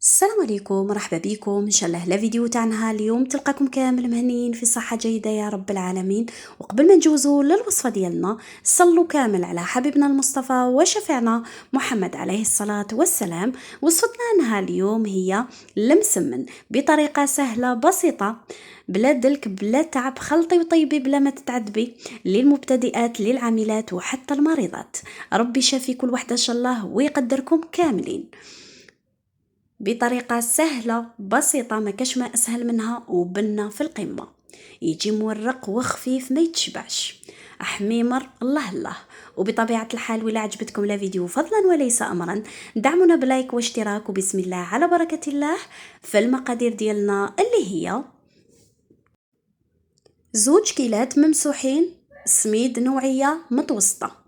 السلام عليكم، مرحبا بكم. ان شاء الله لفيديو تاعنا اليوم تلقاكم كامل مهنيين في صحة جيدة يا رب العالمين. وقبل ما نجوزوا للوصفة ديالنا صلوا كامل على حبيبنا المصطفى وشفيعنا محمد عليه الصلاة والسلام. وصفتنا اليوم هي المسمن بطريقة سهلة بسيطة، بلا دلك بلا تعب، خلطي وطيبي بلا ما تتعذبي، للمبتدئات للعاملات وحتى المريضات. ربي يشافي كل وحدة ان شاء الله ويقدركم كاملين بطريقة سهلة بسيطة، ما كاش ما أسهل منها وبنة في القمة. يجي مورق وخفيف ما يتشبعش، حميمر الله الله. وبطبيعة الحال ولا عجبتكم لا فيديو فضلا وليس أمرا دعمونا بلايك واشتراك، وبسم الله على بركة الله. فالمقادير ديالنا اللي هي 2 كيلات ممسوحين سميد نوعية متوسطة،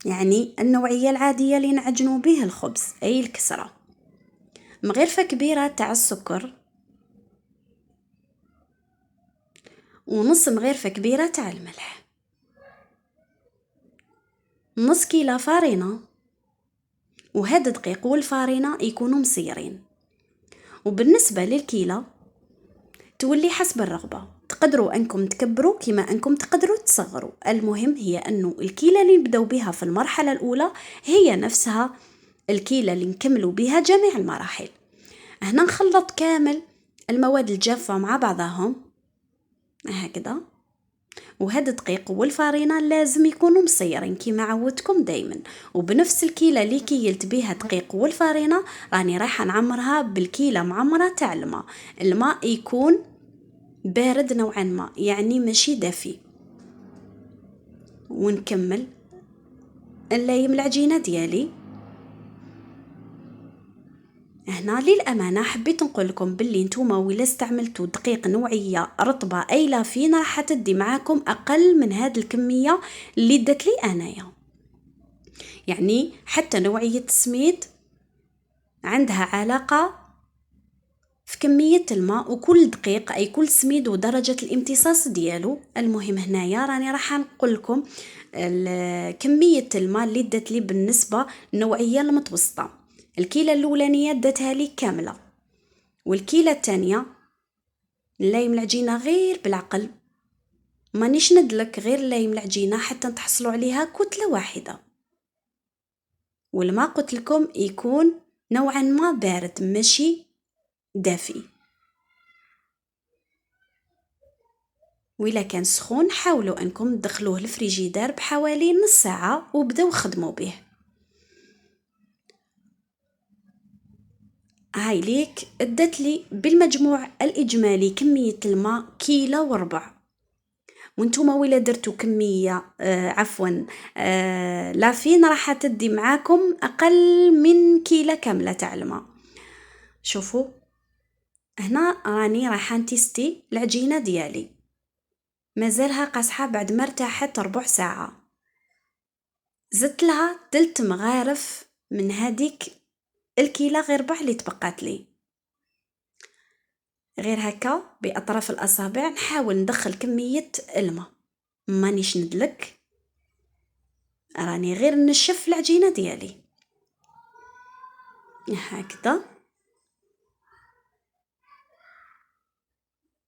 يعني النوعية العادية اللي نعجنوا به الخبز أي الكسرة. مغرفة كبيرة تاع السكر، ونص مغرفة كبيرة تاع الملح، نص كيلة فارينة، وهاد الدقيق والفارينة يكونوا مصيرين. وبالنسبة للكيلة تولي حسب الرغبة، تقدروا انكم تكبروا كما انكم تقدروا تصغروا. المهم هي انه الكيلة اللي نبداو بها في المرحلة الاولى هي نفسها الكيلة اللي نكملوا بها جميع المراحل. هنا نخلط كامل المواد الجافة مع بعضهم هكذا. وهاد الدقيق والفارينة لازم يكونوا مصيرين كما عودتكم دايما. وبنفس الكيلة اللي كيلت بيها الدقيق والفارينة راني رايحة نعمرها بالكيلة معمرة تاع الماء. الماء يكون بارد نوعا ما، يعني ماشي دافي. ونكمل نلايم العجينة ديالي. هنا للأمانة حبيت نقول لكم باللي نتوما ولا استعملتوا دقيق نوعية رطبة أي لافين راح تدي معاكم أقل من هاد الكمية اللي دات لي أنايا. يعني حتى نوعية السميد عندها علاقة في كمية الماء، وكل دقيق أي كل سميد ودرجة الامتصاص ديالو. المهم هنايا راني راح نقول لكم كمية الماء اللي دات لي بالنسبة النوعية المتوسطة. الكيلة الأولانية داتها لي كاملة، والكيلة الثانية نلايم العجينة غير بالعقل، مانيش ندلك، غير نلايم العجينة حتى تحصلوا عليها كتلة واحدة. والماء قلت لكم يكون نوعا ما بارد ماشي دافي، وإلا كان سخون حاولوا أنكم تدخلوه الفريجيدار بحوالي نص ساعة وبداو خدموا به. هاي ليك ادت لي بالمجموع الإجمالي كمية الماء 1.4 كيلو. وانتوما ولا درتوا كمية عفوا لافين راح تدي معاكم أقل من كيلة كاملة تاع الماء. شوفوا هنا راني راح نتيستي العجينة ديالي، مازالها قاصحة بعد ما ارتاحت ربع ساعة. زدت لها 3 مغارف من هذيك الكيلة غير ربع اللي تبقات لي. غير هكا بأطراف الأصابع نحاول ندخل كمية الماء، مانيش ندلك، راني غير نشف العجينة ديالي هكذا.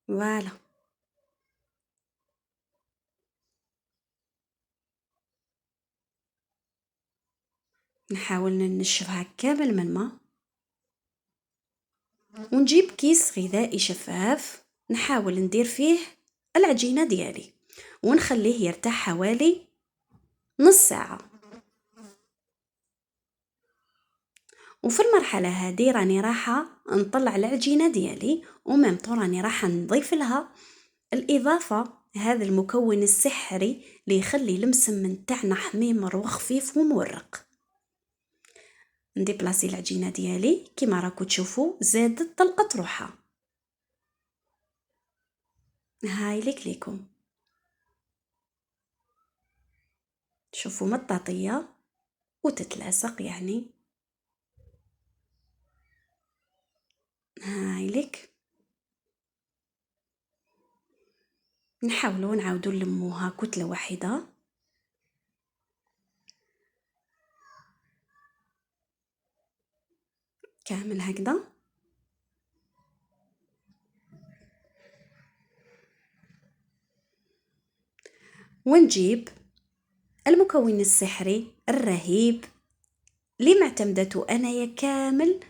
فوالا نحاول ننشفها كامل من الماء، ونجيب كيس غذائي شفاف نحاول ندير فيه العجينة ديالي ونخليه يرتاح حوالي نص ساعة. وفي المرحلة هذه راني راحة نطلع العجينة ديالي، وممتو راني راحة نضيف لها الإضافة، هذا المكون السحري اللي يخلي المسمن تاعنا حميمر وخفيف ومورق. ندي بلاصي العجينة ديالي كما راكو تشوفوا زادت طلقت روحها. هاي ليكم شوفوا مطاطية وتتلاصق يعني. هاي لك نحاولوا نعاودوا نلموها كتلة واحدة. كامل هكذا. ونجيب المكون السحري الرهيب اللي معتمدته انايا كامل،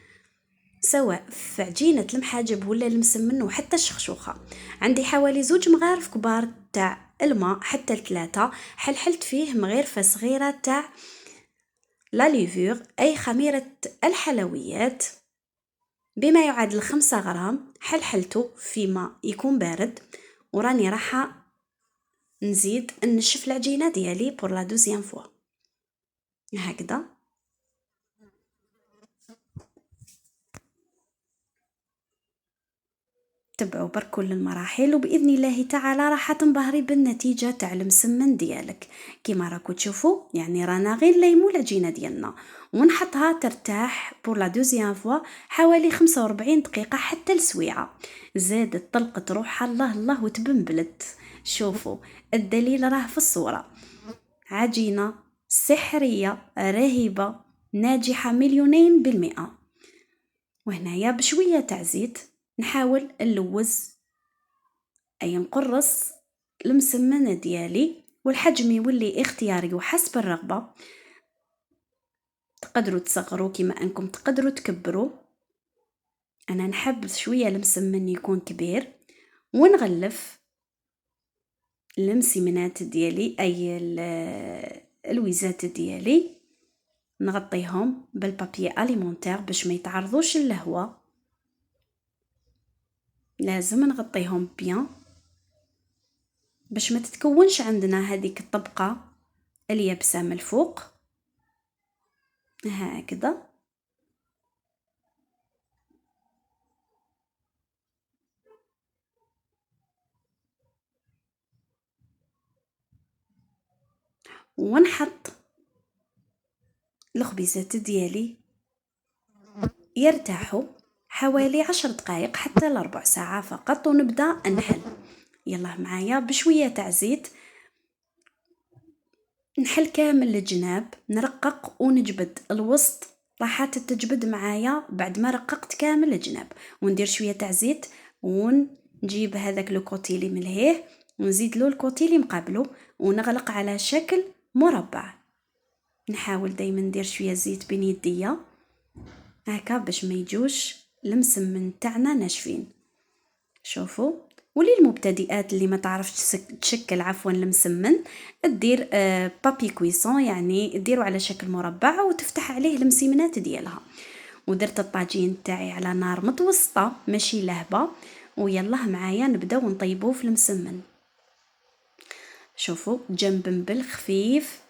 سواء في عجينة المحاجب ولا المسمن وحتى الشخشوخة. عندي حوالي 2 مغارف كبار تاع الماء حتى 3، حلحلت فيه مغرفة صغيرة تاع لا ليفور أي خميرة الحلويات بما يعادل 5 غرام، حلحلته في ماء يكون بارد، وراني راح نزيد نشف العجينة ديالي بور لا دوزيام فوا هكذا. تبعوا برك كل المراحل وبإذن الله تعالى راح تنبهري بالنتيجة تاع المسمن ديالك. كيما راكو تشوفوا يعني رانا غير ليمو العجينة ديالنا ونحطها ترتاح بور لا دوزيام فوا حوالي 45 دقيقة حتى لسويعة. زادت طلقت روحها الله الله وتبنبلت. شوفوا الدليل راه في الصورة، عجينة سحرية رهيبة ناجحة 200%. وهنايا بشوية تاع زيت نحاول نلوز أي نقرص المسمنة ديالي، والحجم يولي اختياري وحسب الرغبة. تقدروا تصغروا كما أنكم تقدروا تكبروا. أنا نحب شوية المسمن يكون كبير. ونغلف المسمنات ديالي أي الويزات ديالي، نغطيهم بالبابي أليمونتير باش ما يتعرضوش للهواء. لازم نغطيهم بيان باش ما تتكونش عندنا هذيك الطبقة اليابسة من الفوق هكذا. ونحط الخبيزات ديالي يرتاحوا حوالي 10 دقائق حتى ل4 ساعة فقط، ونبدأ نحل. يلا معايا بشوية تاع زيت نحل كامل الجناب، نرقق ونجبد الوسط، راح تتجبد معايا بعد ما رققت كامل الجناب. وندير شوية تاع زيت ونجيب هذاك لو كوتي اللي ملهيه ونزيد له الكوتي اللي مقابله ونغلق على شكل مربع. نحاول دايما ندير شوية زيت بين يديا هكا باش ما يجوش المسمن تاعنا ناشفين. شوفوا، ولي المبتدئات اللي ما تعرفش تشكل عفوا المسمن، تدير بابي كويسون يعني ديروا على شكل مربع وتفتح عليه المسمنات ديالها. ودرت الطاجين تاعي على نار متوسطه ماشي لهبه، ويلا معايا نبداو نطيبوه في المسمن. شوفوا جنب خفيف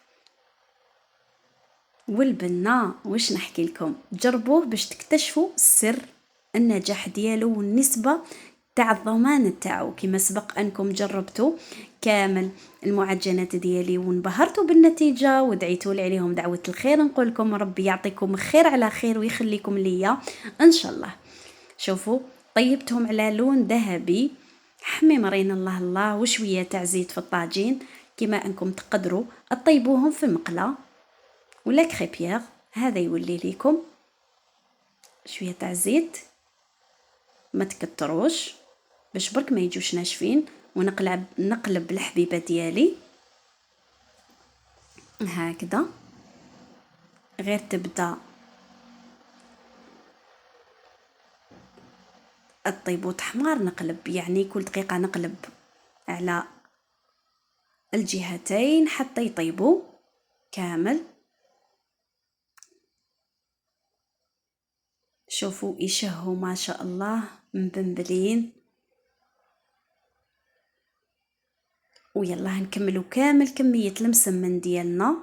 والبنة واش نحكي لكم، جربوه باش تكتشفوا سر النجاح ديالو والنسبة تاع الضمان تاعو. كما سبق انكم جربتوا كامل المعجنات ديالي وانبهرتوا بالنتيجة ودعيتوا لي عليهم دعوة الخير، نقول لكم ربي يعطيكم خير على خير ويخليكم ليا ان شاء الله. شوفوا طيبتهم على لون ذهبي حميمرين الله الله، وشوية تاع زيت في الطاجين. كما انكم تقدروا تطيبوهم في المقله ولا كريبيير، هذا يولي ليكم شويه تاع زيت ما تكتروش باش برك ما يجوش ناشفين. نقلب الحبيبه ديالي هكذا، غير تبدا الطيب وتحمار نقلب، يعني كل دقيقه نقلب على الجهتين حتى يطيبوا كامل. شوفوا يشهوا ما شاء الله مبنبلين. ويلا نكملوا كامل كمية المسمن ديالنا.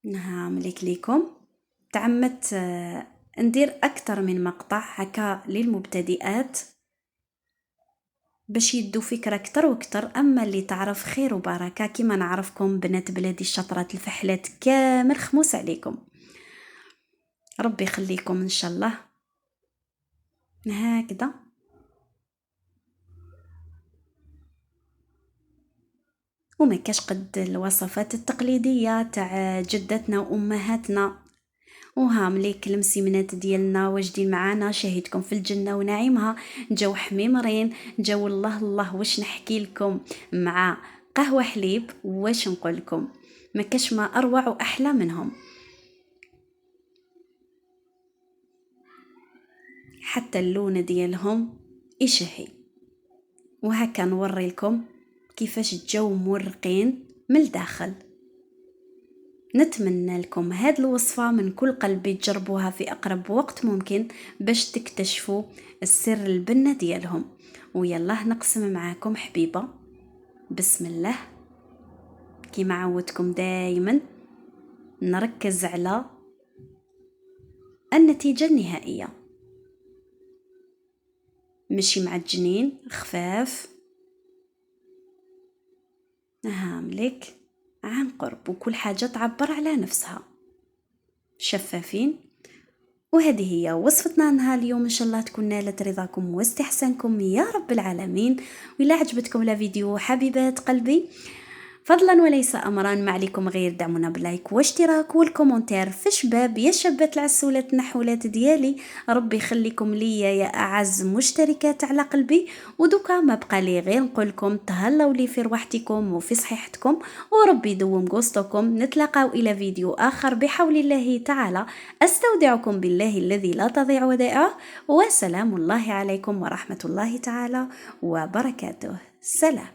نعملك ليكم تعمدت ندير اكثر من مقطع هكا للمبتدئات باش يدوا فكرة اكثر واكثر. اما اللي تعرف خير وبركة، كما نعرفكم بنات بلادي الشطرات الفحلات كامل خموس عليكم، ربي يخليكم ان شاء الله. هكذا وما كاش قد الوصفات التقليدية تاع جدتنا وأمهاتنا. وها مليك المسيمنات ديالنا واجدين معانا، شهيدكم في الجنة ونعيمها، جو حميمرين، جو الله الله واش نحكي لكم، مع قهوة حليب واش نقول لكم، ما كاش ما أروع وأحلى منهم. حتى اللون ديالهم يشهي. وهكا نوري لكم كيفاش الجو مرقين من الداخل. نتمنى لكم هاد الوصفة من كل قلبي تجربوها في أقرب وقت ممكن باش تكتشفوا السر البنة ديالهم. ويلا نقسم معاكم حبيبة. بسم الله. كيما عودتكم دايما نركز على النتيجة النهائية، مشي معجنين خفاف ملك عن قرب، وكل حاجة تعبر على نفسها، شفافين. وهذه هي وصفتنا نهار اليوم، ان شاء الله تكون نالت رضاكم واستحسانكم يا رب العالمين. وإلا عجبتكم الفيديو حبيبات قلبي، فضلا وليس امرا، ما عليكم غير دعمونا بلايك واشتراك والكومنتير في شباب يا شابات العسولات النحولات ديالي. ربي يخليكم ليا يا اعز مشتركات على قلبي. ودوكا ما بقى لي غير نقول لكم تهلاو لي في روحتكم وفي صحيحتكم، وربي يدوم قوستكم. نتلاقاو الى فيديو اخر بحول الله تعالى. استودعكم بالله الذي لا تضيع ودائعه، وسلام الله عليكم ورحمة الله تعالى وبركاته. سلام.